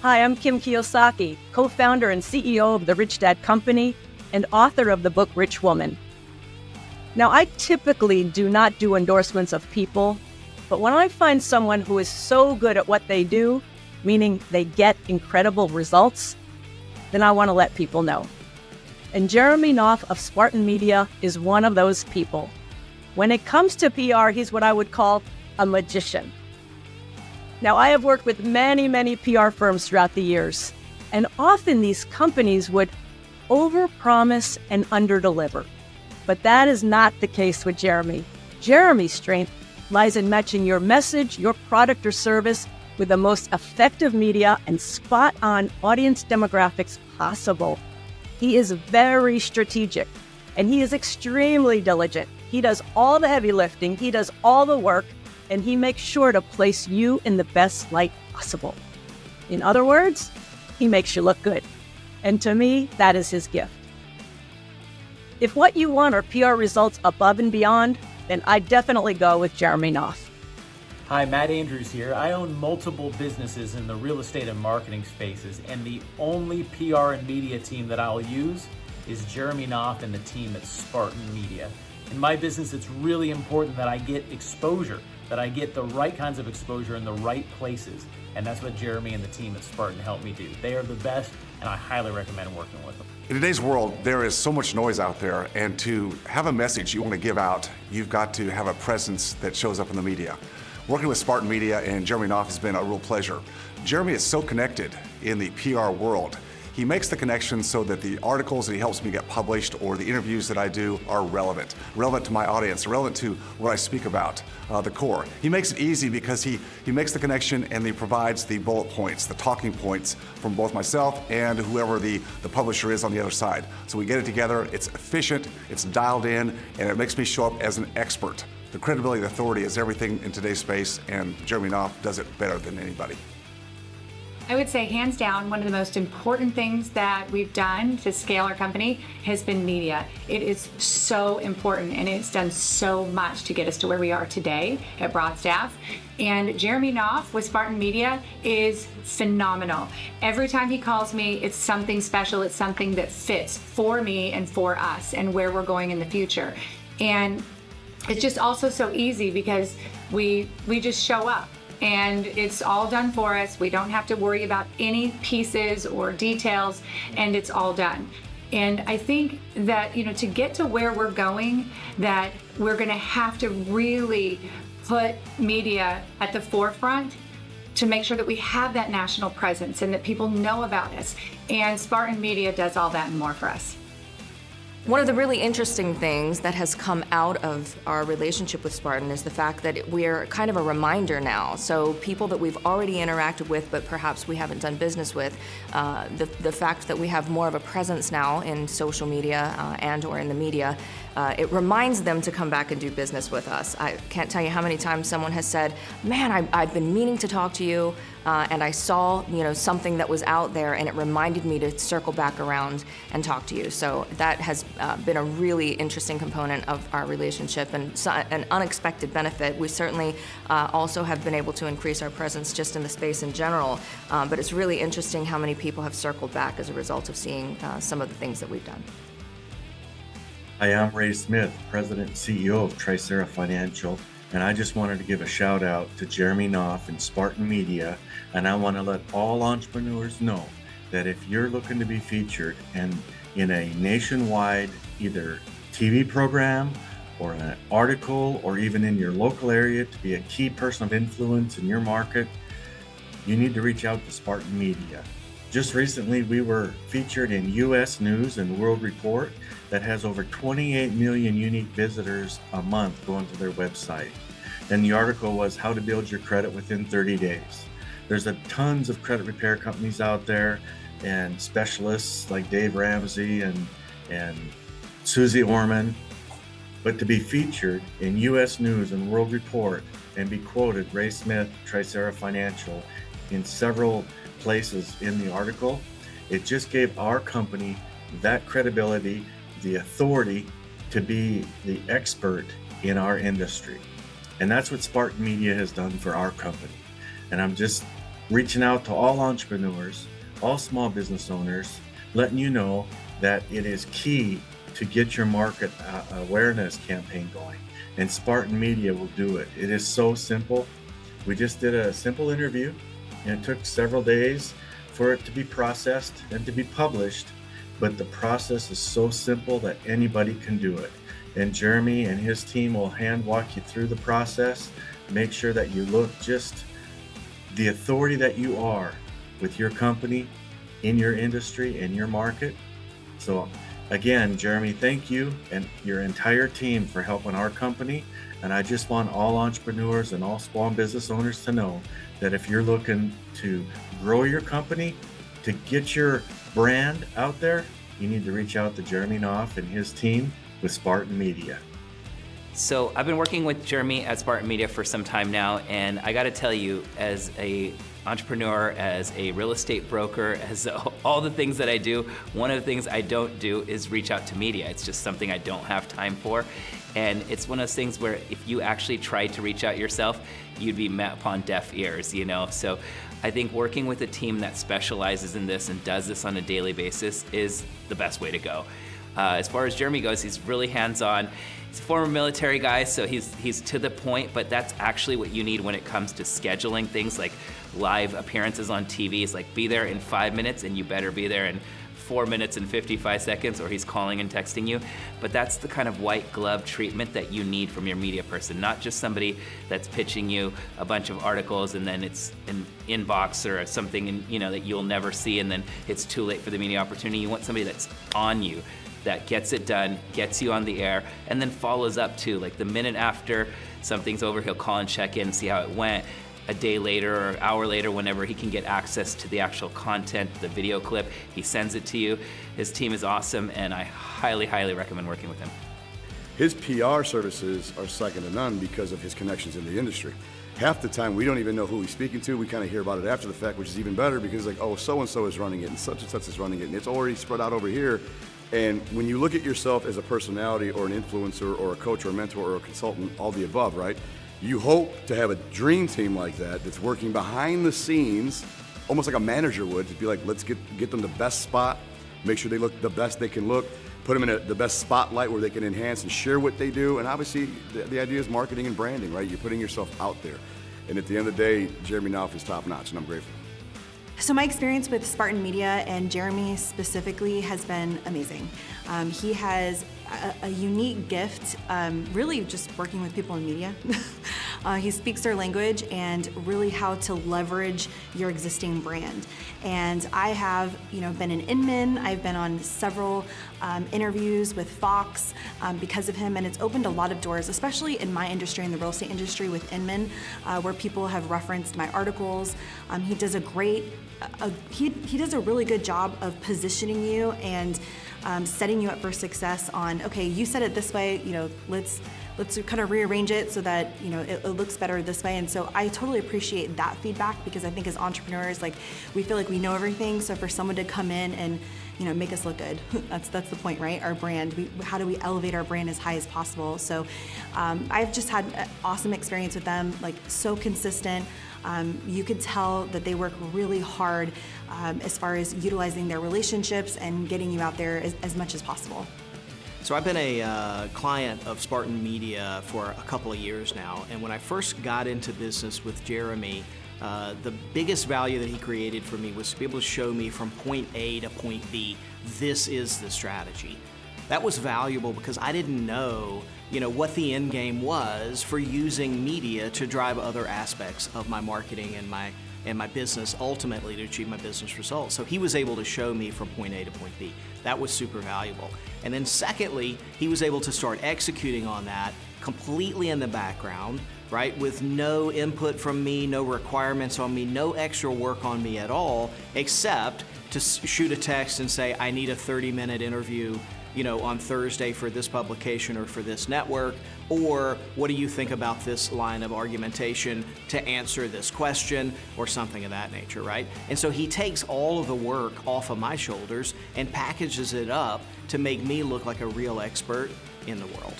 Hi, I'm Kim Kiyosaki, co-founder and CEO of the Rich Dad Company and author of the book Rich Woman. Now, I typically do not do endorsements of people, but when I find someone who is so good at what they do, meaning they get incredible results, then I want to let people know. And Jeremy Knauff of Spartan Media is one of those people. When it comes to PR, he's what I would call a magician. Now, I have worked with many PR firms throughout the years, and often these companies would overpromise and underdeliver. But that is not the case with Jeremy. Jeremy's strength lies in matching your message, your product or service with the most effective media and spot-on audience demographics possible. He is very strategic, and he is extremely diligent. He does all the heavy lifting, he does all the work, and he makes sure to place you in the best light possible. In other words, he makes you look good. And to me, that is his gift. If what you want are PR results above and beyond, then I definitely go with Jeremy Knauff. Hi, Matt Andrews here. I own multiple businesses in the real estate and marketing spaces, and the only PR and media team that I'll use is Jeremy Knauff and the team at Spartan Media. In my business, it's really important that I get exposure, that I get the right kinds of exposure in the right places. And that's what Jeremy and the team at Spartan help me do. They are the best, and I highly recommend working with them. In today's world, there is so much noise out there, and to have a message you want to give out, you've got to have a presence that shows up in the media. Working with Spartan Media and Jeremy Knauff has been a real pleasure. Jeremy is so connected in the PR world. He makes the connections so that the articles that he helps me get published or the interviews that I do are relevant to my audience, relevant to what I speak about, the core. He makes it easy because he makes the connection and he provides the bullet points, the talking points from both myself and whoever the publisher is on the other side. So we get it together, it's efficient, it's dialed in, and it makes me show up as an expert. The credibility and authority is everything in today's space, and Jeremy Knauff does it better than anybody. I would say hands down, one of the most important things that we've done to scale our company has been media. It is so important, and it's done so much to get us to where we are today at Broadstaff. And Jeremy Knauff with Spartan Media is phenomenal. Every time he calls me, it's something special. It's something that fits for me and for us and where we're going in the future. And it's just also so easy because we just show up. And it's all done for us. We don't have to worry about any pieces or details, and it's all done. And I think that, to get to where we're going, that we're gonna have to really put media at the forefront to make sure that we have that national presence and that people know about us. And Spartan Media does all that and more for us. One of the really interesting things that has come out of our relationship with Spartan is the fact that we're kind of a reminder now. So people that we've already interacted with, but perhaps we haven't done business with, the fact that we have more of a presence now in social media and or in the media, it reminds them to come back and do business with us. I can't tell you how many times someone has said, man, I've been meaning to talk to you, and I saw something that was out there and it reminded me to circle back around and talk to you. So that has been a really interesting component of our relationship and an unexpected benefit. We certainly also have been able to increase our presence just in the space in general, but it's really interesting how many people have circled back as a result of seeing some of the things that we've done. Hi, I'm Ray Smith, President and CEO of Tricera Financial, and I just wanted to give a shout out to Jeremy Knauff and Spartan Media, and I want to let all entrepreneurs know that if you're looking to be featured and in a nationwide either TV program or an article or even in your local area to be a key person of influence in your market, you need to reach out to Spartan Media. Just recently, we were featured in U.S. News and World Report that has over 28 million unique visitors a month going to their website. And the article was how to build your credit within 30 days. There's tons of credit repair companies out there and specialists like Dave Ramsey and Susie Orman. But to be featured in U.S. News and World Report and be quoted, Ray Smith, Tricera Financial, in several places in the article, it just gave our company that credibility, the authority to be the expert in our industry. And that's what Spartan Media has done for our company. And I'm just reaching out to all entrepreneurs, all small business owners, letting you know that it is key to get your market awareness campaign going. And Spartan Media will do it. It is so simple. We just did a simple interview, and it took several days for it to be processed and to be published. But the process is so simple that anybody can do it. And Jeremy and his team will hand walk you through the process, make sure that you look just the authority that you are with your company, in your industry, in your market. So again, Jeremy, thank you and your entire team for helping our company. And I just want all entrepreneurs and all small business owners to know that if you're looking to grow your company, to get your brand out there, you need to reach out to Jeremy Knauff and his team with Spartan Media. So I've been working with Jeremy at Spartan Media for some time now, and I got to tell you, as a entrepreneur, as a real estate broker, as all the things that I do, one of the things I don't do is reach out to media. It's just something I don't have time for. And it's one of those things where if you actually tried to reach out yourself, you'd be met upon deaf ears, you know? So I think working with a team that specializes in this and does this on a daily basis is the best way to go. As far as Jeremy goes, he's really hands-on. He's a former military guy, so he's to the point, but that's actually what you need when it comes to scheduling things like live appearances on TV. It's like, be there in 5 minutes, and you better be there in 4 minutes and 55 seconds, or he's calling and texting you. But that's the kind of white glove treatment that you need from your media person, not just somebody that's pitching you a bunch of articles and then it's an inbox or something that you'll never see, and then it's too late for the media opportunity. You want somebody that's on you, that gets it done, gets you on the air, and then follows up too. Like the minute after something's over, he'll call and check in and see how it went. A day later or an hour later, whenever he can get access to the actual content, the video clip, he sends it to you. His team is awesome, and I highly, highly recommend working with him. His PR services are second to none because of his connections in the industry. Half the time, we don't even know who he's speaking to. We kind of hear about it after the fact, which is even better because like, oh, so-and-so is running it, and such is running it, and it's already spread out over here. And when you look at yourself as a personality or an influencer or a coach or a mentor or a consultant, all the above, right? You hope to have a dream team like that that's working behind the scenes, almost like a manager would, to be like, let's get them the best spot, make sure they look the best they can look, put them in the best spotlight where they can enhance and share what they do. And obviously, the idea is marketing and branding, right? You're putting yourself out there. And at the end of the day, Jeremy Knauff is top notch, and I'm grateful. So my experience with Spartan Media and Jeremy specifically has been amazing. He has a unique gift, really just working with people in media. He speaks their language and really how to leverage your existing brand. And I have, been in Inman. I've been on several interviews with Fox because of him, and it's opened a lot of doors, especially in my industry, in the real estate industry with Inman, where people have referenced my articles. He does he does a really good job of positioning you and setting you up for success on, okay, you said it this way, let's kind of rearrange it so that, it looks better this way. And so I totally appreciate that feedback because I think as entrepreneurs, we feel like we know everything. So for someone to come in and, make us look good, that's the point, right? Our brand, how do we elevate our brand as high as possible? So I've just had an awesome experience with them, so consistent. You could tell that they work really hard as far as utilizing their relationships and getting you out there as much as possible. So I've been a client of Spartan Media for a couple of years now, and when I first got into business with Jeremy, the biggest value that he created for me was to be able to show me from point A to point B, this is the strategy. That was valuable because I didn't know, what the end game was for using media to drive other aspects of my marketing and my business, ultimately to achieve my business results. So he was able to show me from point A to point B. That was super valuable. And then secondly, he was able to start executing on that completely in the background, right? With no input from me, no requirements on me, no extra work on me at all, except to shoot a text and say, I need a 30-minute interview on Thursday for this publication or for this network, or what do you think about this line of argumentation to answer this question, or something of that nature, right? And so he takes all of the work off of my shoulders and packages it up to make me look like a real expert in the world.